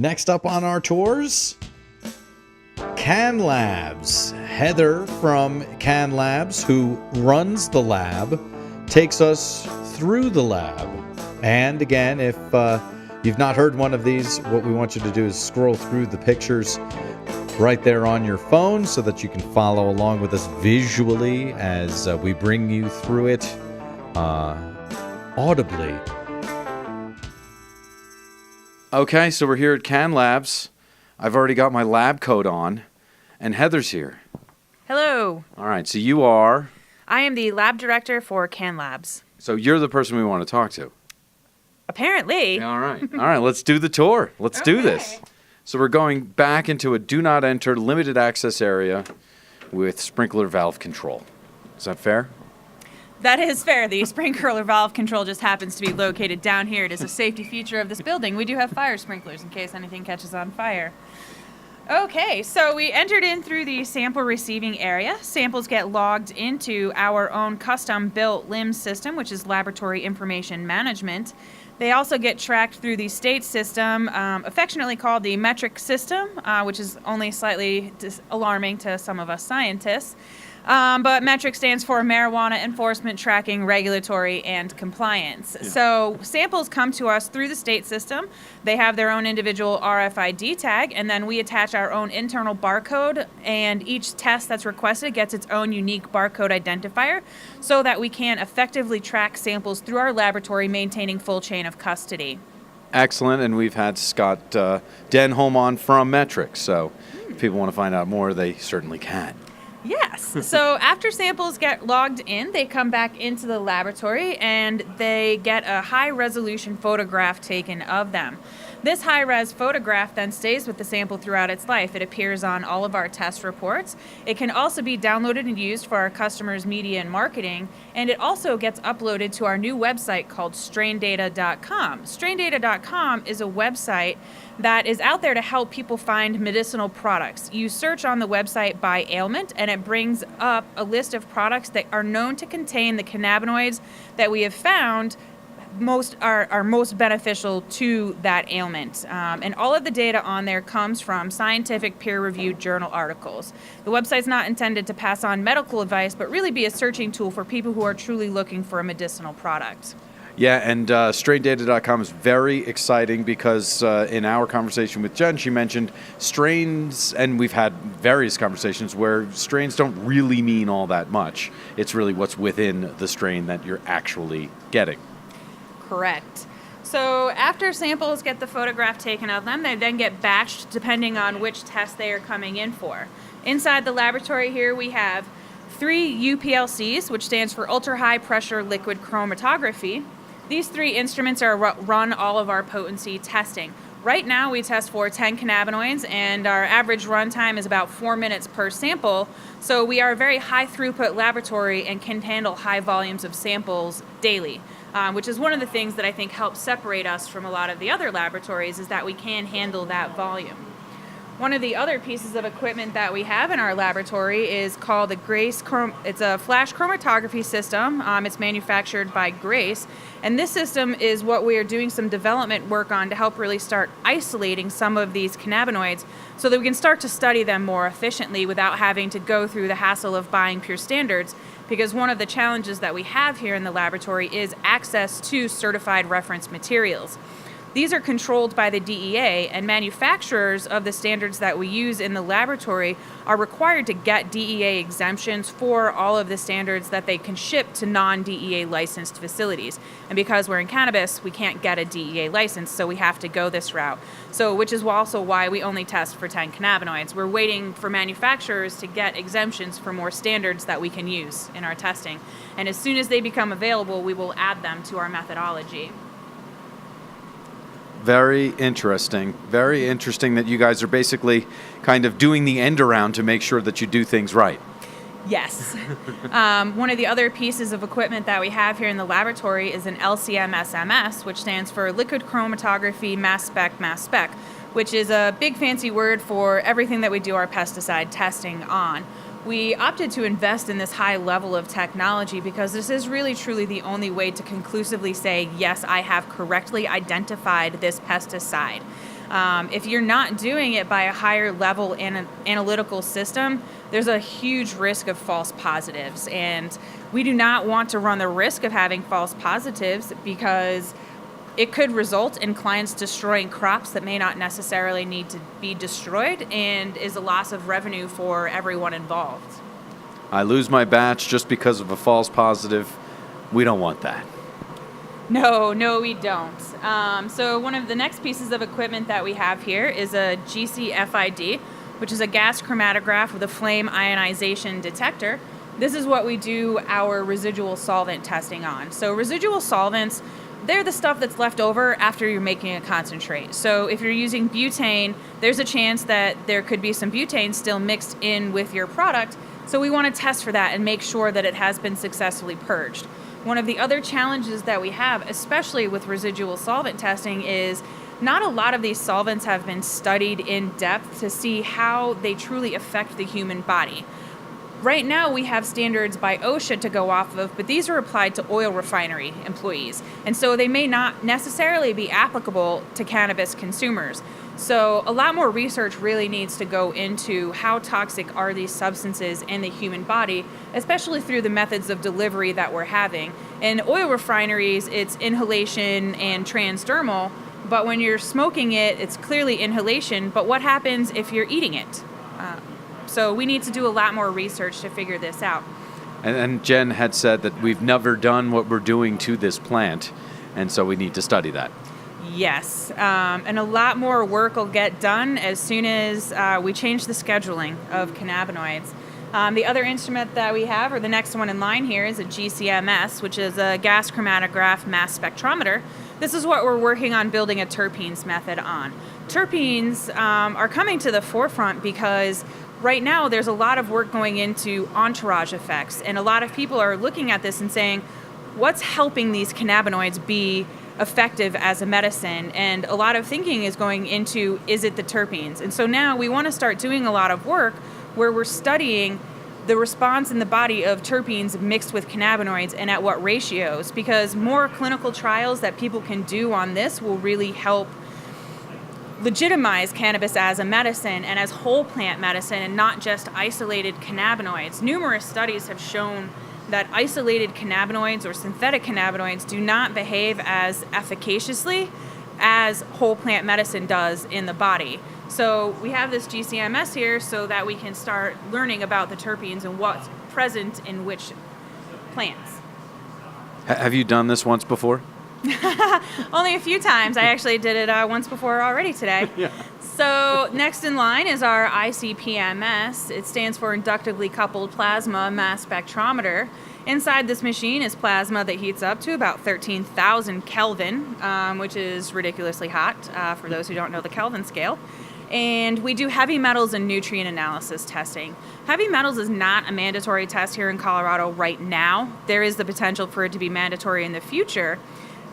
Next up on our tours, CannLabs. Heather from CannLabs, who runs the lab, takes us through the lab. And again, if you've not heard one of these, what we want you to do is scroll through the pictures right there on your phone so that you can follow along with us visually as we bring you through it audibly. Okay, so we're here at CannLabs. I've already got my lab coat on, and Heather's here. Hello. All right, so you are? I am the lab director for CannLabs. So you're the person we want to talk to. Apparently. Yeah, all right. All right, let's do the tour. Let's do this. So we're going back into a do not enter limited access area with sprinkler valve control. Is that fair? That is fair. The sprinkler valve control just happens to be located down here. It is a safety feature of this building. We do have fire sprinklers in case anything catches on fire. Okay, so we entered in through the sample receiving area. Samples get logged into our own custom-built LIMS system, which is Laboratory Information Management. They also get tracked through the state system, affectionately called the metric system, which is only slightly alarming to some of us scientists. But metric stands for Marijuana Enforcement, Tracking, Regulatory, and Compliance. Yeah. So samples come to us through the state system. They have their own individual RFID tag, and then we attach our own internal barcode, and each test that's requested gets its own unique barcode identifier so that we can effectively track samples through our laboratory, maintaining full chain of custody. Excellent, and we've had Scott Denholm on from Metric, so if people want to find out more, they certainly can. Yes. So after samples get logged in, they come back into the laboratory and they get a high-resolution photograph taken of them. This high-res photograph then stays with the sample throughout its life. It appears on all of our test reports. It can also be downloaded and used for our customers' media and marketing, and it also gets uploaded to our new website called straindata.com. Straindata.com is a website that is out there to help people find medicinal products. You search on the website by ailment, and it brings up a list of products that are known to contain the cannabinoids that we have found are most beneficial to that ailment. And all of the data on there comes from scientific peer-reviewed journal articles. The website's not intended to pass on medical advice, but really be a searching tool for people who are truly looking for a medicinal product. Yeah, and straindata.com is very exciting because in our conversation with Jen, she mentioned strains, and we've had various conversations where strains don't really mean all that much. It's really what's within the strain that you're actually getting. Correct. So after samples get the photograph taken of them, they then get batched depending on which test they are coming in for. Inside the laboratory here we have 3 UPLCs, which stands for ultra-high pressure liquid chromatography. These 3 instruments run all of our potency testing. Right now we test for 10 cannabinoids, and our average run time is about 4 minutes per sample. So we are a very high throughput laboratory and can handle high volumes of samples daily, which is one of the things that I think helps separate us from a lot of the other laboratories, is that we can handle that volume. One of the other pieces of equipment that we have in our laboratory is called the Grace. It's a flash chromatography system. It's manufactured by Grace. And this system is what we are doing some development work on to help really start isolating some of these cannabinoids so that we can start to study them more efficiently without having to go through the hassle of buying pure standards. Because one of the challenges that we have here in the laboratory is access to certified reference materials. These are controlled by the DEA, and manufacturers of the standards that we use in the laboratory are required to get DEA exemptions for all of the standards that they can ship to non-DEA licensed facilities. And because we're in cannabis, we can't get a DEA license, so we have to go this route. So, which is also why we only test for 10 cannabinoids. We're waiting for manufacturers to get exemptions for more standards that we can use in our testing. And as soon as they become available, we will add them to our methodology. Very interesting. Very interesting that you guys are basically kind of doing the end around to make sure that you do things right. Yes. One of the other pieces of equipment that we have here in the laboratory is an LCMS, which stands for Liquid Chromatography Mass Spec, which is a big fancy word for everything that we do our pesticide testing on. We opted to invest in this high level of technology because this is really truly the only way to conclusively say, yes, I have correctly identified this pesticide. If you're not doing it by a higher level analytical system, there's a huge risk of false positives. And we do not want to run the risk of having false positives because it could result in clients destroying crops that may not necessarily need to be destroyed and is a loss of revenue for everyone involved. I lose my batch just because of a false positive. We don't want that. No, we don't. So one of the next pieces of equipment that we have here is a GCFID, which is a gas chromatograph with a flame ionization detector. This is what we do our residual solvent testing on. So residual solvents, they're the stuff that's left over after you're making a concentrate. So if you're using butane, there's a chance that there could be some butane still mixed in with your product. So we want to test for that and make sure that it has been successfully purged. One of the other challenges that we have, especially with residual solvent testing, is not a lot of these solvents have been studied in depth to see how they truly affect the human body. Right now, we have standards by OSHA to go off of, but these are applied to oil refinery employees. And so they may not necessarily be applicable to cannabis consumers. So a lot more research really needs to go into how toxic are these substances in the human body, especially through the methods of delivery that we're having. In oil refineries, it's inhalation and transdermal, but when you're smoking it, it's clearly inhalation. But what happens if you're eating it? So we need to do a lot more research to figure this out. And Jen had said that we've never done what we're doing to this plant, and so we need to study that. Yes, and a lot more work will get done as soon as we change the scheduling of cannabinoids. The other instrument that we have, or the next one in line here, is a GCMS, which is a gas chromatograph mass spectrometer. This is what we're working on building a terpenes method on. Terpenes are coming to the forefront because right now there's a lot of work going into entourage effects, and a lot of people are looking at this and saying, what's helping these cannabinoids be effective as a medicine? And a lot of thinking is going into, is it the terpenes? And so now we want to start doing a lot of work where we're studying the response in the body of terpenes mixed with cannabinoids and at what ratios, because more clinical trials that people can do on this will really help legitimize cannabis as a medicine and as whole plant medicine and not just isolated cannabinoids. Numerous studies have shown that isolated cannabinoids or synthetic cannabinoids do not behave as efficaciously as whole plant medicine does in the body. So we have this GCMS here so that we can start learning about the terpenes and what's present in which plants. Have you done this once before? Only a few times. I actually did it once before already today. Yeah. So next in line is our ICPMS. It stands for Inductively Coupled Plasma Mass Spectrometer. Inside this machine is plasma that heats up to about 13,000 Kelvin, which is ridiculously hot for those who don't know the Kelvin scale. And we do heavy metals and nutrient analysis testing. Heavy metals is not a mandatory test here in Colorado right now. There is the potential for it to be mandatory in the future.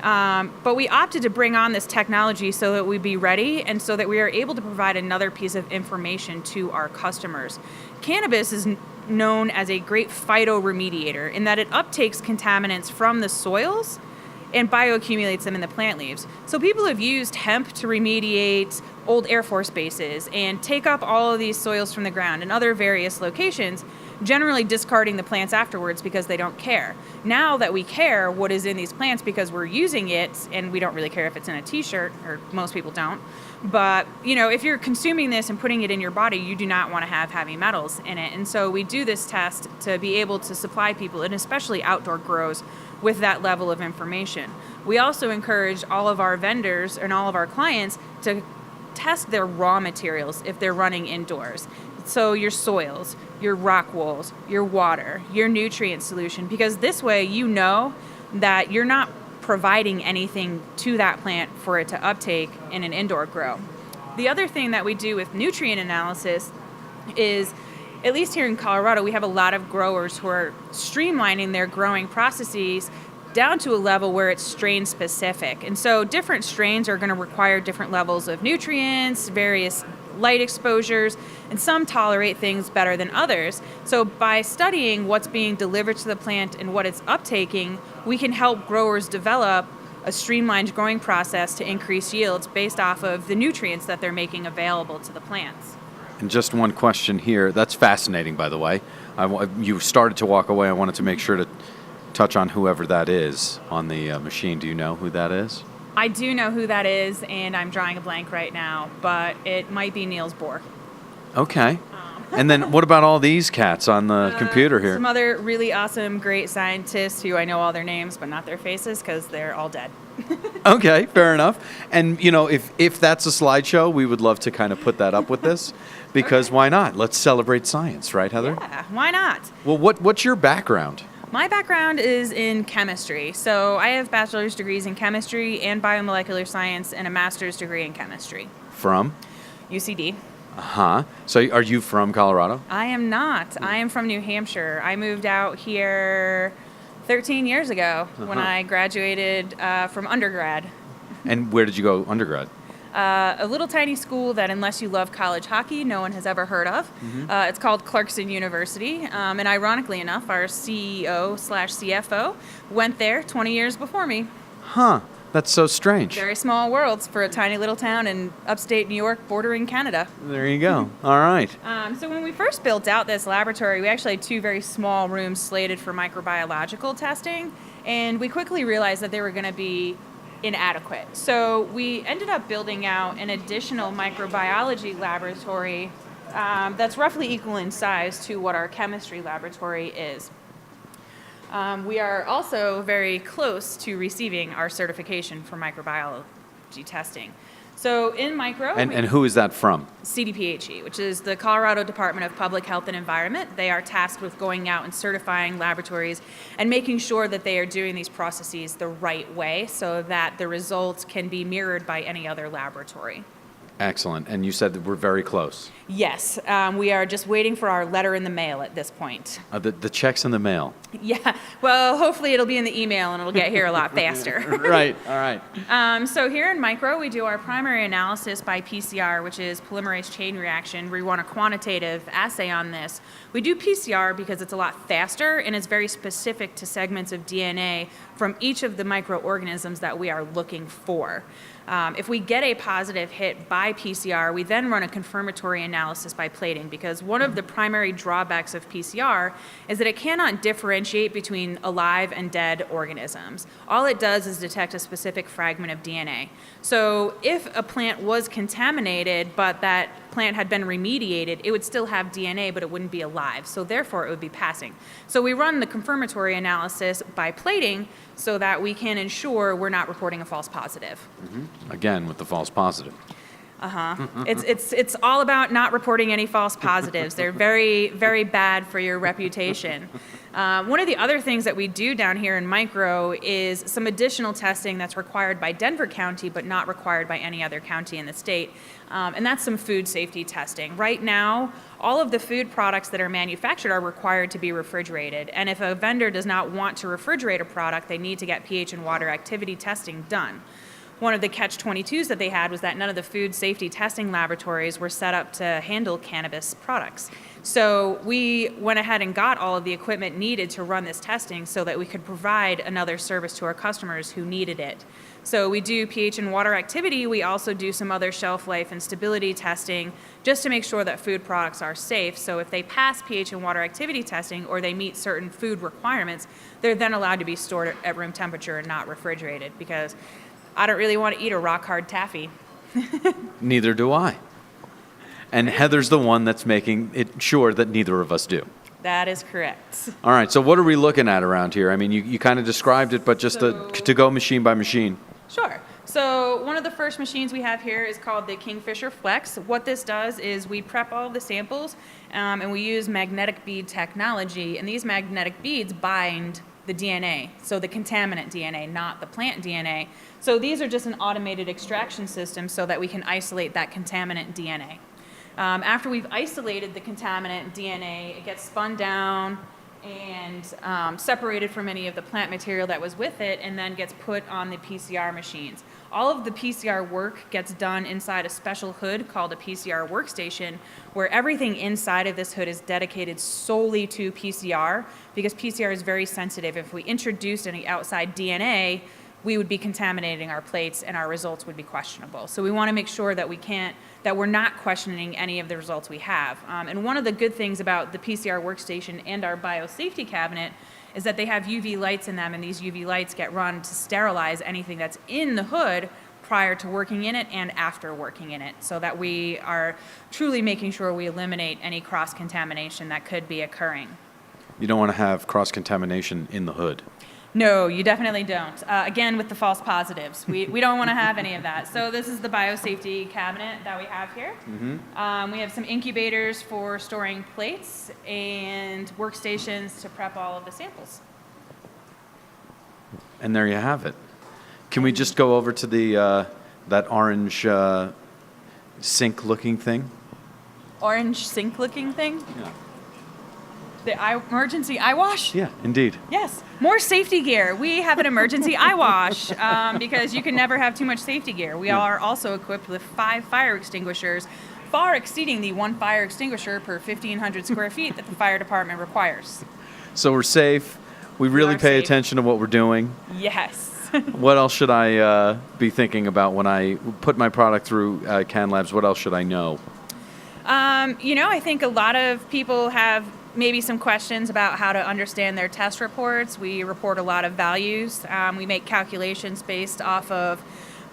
But we opted to bring on this technology so that we'd be ready and so that we are able to provide another piece of information to our customers. Cannabis is known as a great phytoremediator in that it uptakes contaminants from the soils and bioaccumulates them in the plant leaves. So people have used hemp to remediate old Air Force bases and take up all of these soils from the ground and other various locations, generally discarding the plants afterwards because they don't care. Now that we care what is in these plants because we're using it, and we don't really care if it's in a t-shirt, or most people don't, but if you're consuming this and putting it in your body, you do not want to have heavy metals in it. And so we do this test to be able to supply people, and especially outdoor grows, with that level of information. We also encourage all of our vendors and all of our clients to test their raw materials if they're running indoors. So your soils, your rock wools, your water, your nutrient solution, because this way you know that you're not providing anything to that plant for it to uptake in an indoor grow. The other thing that we do with nutrient analysis is, at least here in Colorado, we have a lot of growers who are streamlining their growing processes down to a level where it's strain specific. And so different strains are going to require different levels of nutrients, various light exposures, and some tolerate things better than others. So by studying what's being delivered to the plant and what it's uptaking, we can help growers develop a streamlined growing process to increase yields based off of the nutrients that they're making available to the plants. And just one question here. That's fascinating, by the way. You started to walk away. I wanted to make sure to touch on whoever that is on the machine. Do you know who that is? I do know who that is, and I'm drawing a blank right now, but it might be Niels Bohr. Okay. And then what about all these cats on the computer here? Some other really awesome, great scientists who I know all their names, but not their faces because they're all dead. Okay, fair enough. And, you know, if that's a slideshow, we would love to kind of put that up with this because why not? Let's celebrate science, right, Heather? Yeah, why not? Well, what's your background? My background is in chemistry. So I have bachelor's degrees in chemistry and biomolecular science and a master's degree in chemistry. From? UCD. Uh-huh. So are you from Colorado? I am not. I am from New Hampshire. I moved out here 13 years ago when I graduated from undergrad. And where did you go undergrad? A little tiny school that, unless you love college hockey, no one has ever heard of. It's called Clarkson University. And ironically enough, our CEO/CFO went there 20 years before me. Huh. That's so strange. Very small worlds for a tiny little town in upstate New York bordering Canada. There you go. All right. So when we first built out this laboratory, we actually had 2 very small rooms slated for microbiological testing, and we quickly realized that they were going to be inadequate. So we ended up building out an additional microbiology laboratory that's roughly equal in size to what our chemistry laboratory is. We are also very close to receiving our certification for microbiology testing. So in micro... And who is that from? CDPHE, which is the Colorado Department of Public Health and Environment. They are tasked with going out and certifying laboratories and making sure that they are doing these processes the right way so that the results can be mirrored by any other laboratory. Excellent. And you said that we're very close. Yes, we are just waiting for our letter in the mail at this point. The check's in the mail. Yeah, well, hopefully it'll be in the email and it'll get here a lot faster. Right, all right. So here in micro, we do our primary analysis by PCR, which is polymerase chain reaction. We run a quantitative assay on this. We do PCR because it's a lot faster and it's very specific to segments of DNA from each of the microorganisms that we are looking for. If we get a positive hit by PCR, we then run a confirmatory analysis by plating because one of the primary drawbacks of PCR is that it cannot differentiate between alive and dead organisms. All it does is detect a specific fragment of DNA. So if a plant was contaminated, but that plant had been remediated, it would still have DNA, but it wouldn't be alive. So therefore, it would be passing. So we run the confirmatory analysis by plating so that we can ensure we're not reporting a false positive. Again, with the false positive. It's all about not reporting any false positives. They're very, very bad for your reputation. One of the other things that we do down here in micro is some additional testing that's required by Denver County, but not required by any other county in the state. And that's some food safety testing. Right now, all of the food products that are manufactured are required to be refrigerated. And if a vendor does not want to refrigerate a product, they need to get pH and water activity testing done. One of the catch-22s that they had was that none of the food safety testing laboratories were set up to handle cannabis products. So we went ahead and got all of the equipment needed to run this testing so that we could provide another service to our customers who needed it. So we do pH and water activity. We also do some other shelf life and stability testing just to make sure that food products are safe. So if they pass pH and water activity testing or they meet certain food requirements, they're then allowed to be stored at room temperature and not refrigerated because I don't really want to eat a rock-hard taffy. Neither do I. And Heather's the one that's making it sure that neither of us do. That is correct. All right, so what are we looking at around here? I mean, you kind of described it, but just to go machine by machine. Sure. So one of the first machines we have here is called the Kingfisher Flex. What this does is we prep all of the samples and we use magnetic bead technology, and these magnetic beads bind the DNA, so the contaminant DNA, not the plant DNA. So these are just an automated extraction system so that we can isolate that contaminant DNA. After we've isolated the contaminant DNA, it gets spun down and separated from any of the plant material that was with it and then gets put on the PCR machines. All of the PCR work gets done inside a special hood called a PCR Workstation, where everything inside of this hood is dedicated solely to PCR because PCR is very sensitive. If we introduced any outside DNA, we would be contaminating our plates and our results would be questionable. So we want to make sure that we're not questioning any of the results we have. And one of the good things about the PCR Workstation and our Biosafety Cabinet is that they have UV lights in them, and these UV lights get run to sterilize anything that's in the hood prior to working in it and after working in it, so that we are truly making sure we eliminate any cross-contamination that could be occurring. You don't want to have cross-contamination in the hood. No, you definitely don't. Again, with the false positives. We don't want to have any of that. So this is the Biosafety Cabinet that we have here. We have some incubators for storing plates and workstations to prep all of the samples. And there you have it. Can we just go over to the that orange sink-looking thing? Orange sink-looking thing? Yeah. The emergency Eyewash? Yeah, indeed. Yes. More safety gear. We have an emergency Eyewash because you can never have too much safety gear. We are also equipped with 5 fire extinguishers, far exceeding the 1 fire extinguisher per 1,500 square feet that the fire department requires. So we're safe. We really pay safe. attention to what we're doing. Yes. What else should I be thinking about when I put my product through CannLabs? What else should I know? I think a lot of people have maybe some questions about how to understand their test reports. We report a lot of values. We make calculations based off of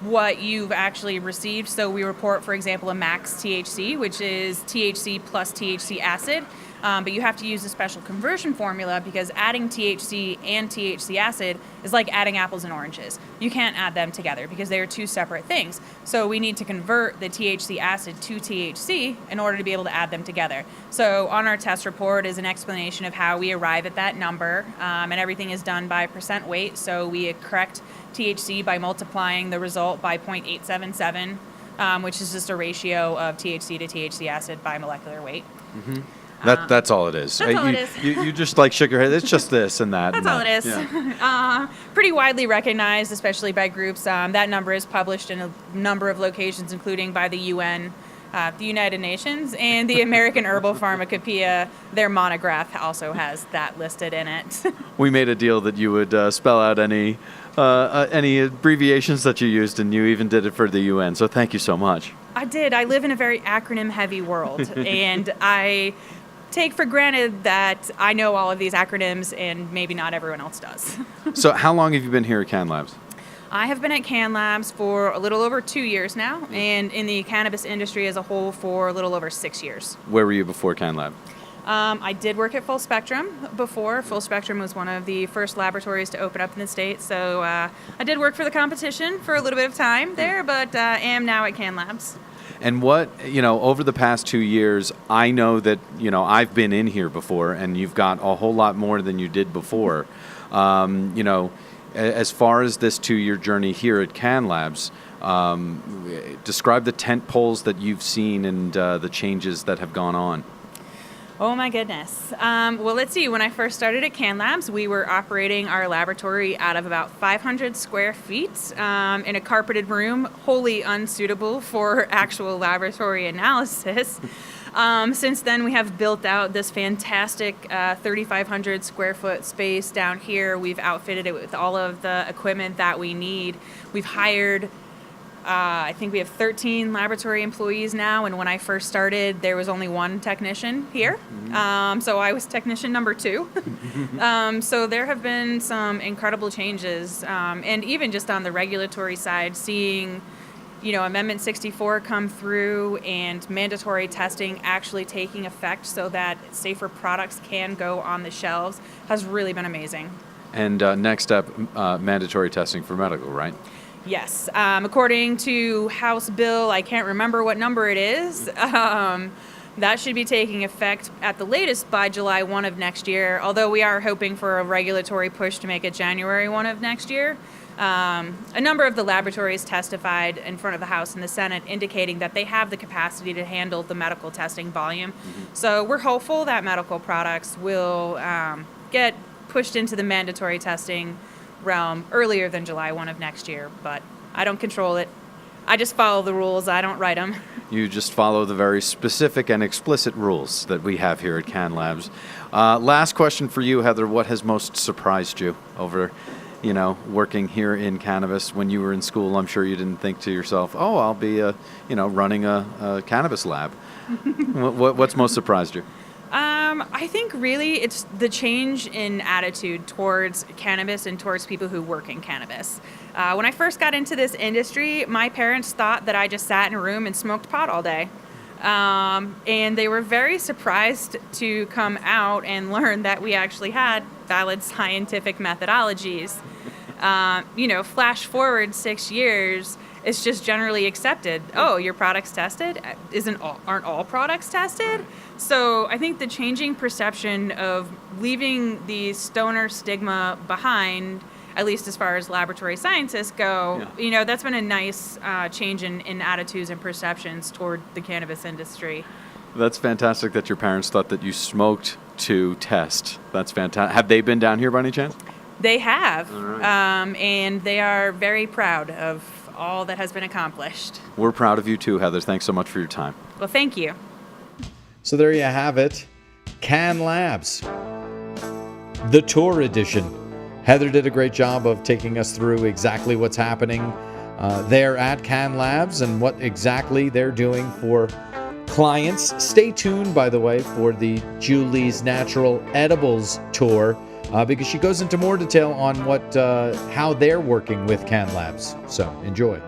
what you've actually received. So we report, for example, a max THC, which is THC plus THC acid. But you have to use a special conversion formula because adding THC and THC acid is like adding apples and oranges. You can't add them together because they are 2 separate things. So we need to convert the THC acid to THC in order to be able to add them together. So on our test report is an explanation of how we arrive at that number, and everything is done by percent weight. So we correct THC by multiplying the result by 0.877, which is just a ratio of THC to THC acid by molecular weight. Mm-hmm. That's all it is. That's all it is. You just like shook your head. It's just this and that. That's all it is. Yeah. Pretty widely recognized, especially by groups. That number is published in a number of locations, including by the UN, the United Nations, and the American Herbal Pharmacopoeia. Their monograph also has that listed in it. We made a deal that you would spell out any abbreviations that you used, and you even did it for the UN. So thank you so much. I did. I live in a very acronym-heavy world, and I take for granted that I know all of these acronyms, and maybe not everyone else does. So how long have you been here at CannLabs? I have been at CannLabs for a little over 2 years now, and in the cannabis industry as a whole for a little over 6 years. Where were you before CannLab? I did work at Full Spectrum before. Full Spectrum was one of the first laboratories to open up in the state, so I did work for the competition for a little bit of time there, but am now at CannLabs. And what, over the past 2 years, I know that, I've been in here before, and you've got a whole lot more than you did before. As far as this 2-year journey here at CannLabs, describe the tent poles that you've seen and the changes that have gone on. Oh my goodness. Well, let's see. When I first started at CannLabs, we were operating our laboratory out of about 500 square feet in a carpeted room, wholly unsuitable for actual laboratory analysis. Since then, we have built out this fantastic 3,500 square foot space down here. We've outfitted it with all of the equipment that we need. We've hired I think we have 13 laboratory employees now, and when I first started, there was only 1 technician here. So I was technician number 2. So there have been some incredible changes, and even just on the regulatory side, seeing Amendment 64 come through and mandatory testing actually taking effect so that safer products can go on the shelves has really been amazing. And next up, mandatory testing for medical, right? Yes. According to House Bill, I can't remember what number it is, that should be taking effect at the latest by July 1 of next year, although we are hoping for a regulatory push to make it January 1 of next year. A number of the laboratories testified in front of the House and the Senate indicating that they have the capacity to handle the medical testing volume. So we're hopeful that medical products will get pushed into the mandatory testing realm earlier than July 1 of next year, but I don't control it. I just follow the rules. I don't write them. You just follow the very specific and explicit rules that we have here at CannLabs. Last question for you, Heather. What has most surprised you over working here in cannabis, when you were in school, I'm sure you didn't think to yourself, oh, I'll be, running a cannabis lab. What's most surprised you? I think really it's the change in attitude towards cannabis and towards people who work in cannabis. When I first got into this industry, my parents thought that I just sat in a room and smoked pot all day. And they were very surprised to come out and learn that we actually had valid scientific methodologies. Flash forward 6 years, it's just generally accepted. Oh, your product's tested? Aren't all products tested? So I think the changing perception of leaving the stoner stigma behind, at least as far as laboratory scientists go, that's been a nice change in attitudes and perceptions toward the cannabis industry. That's fantastic that your parents thought that you smoked to test. That's fantastic. Have they been down here by any chance? They have, All right. and they are very proud of all that has been accomplished. We're proud of you too, Heather. Thanks so much for your time. Well, thank you. So there you have it. CannLabs, the tour edition. Heather did a great job of taking us through exactly what's happening there at CannLabs and what exactly they're doing for clients. Stay tuned, by the way, for the Julie's Natural Edibles tour because she goes into more detail on how they're working with CannLabs. So enjoy.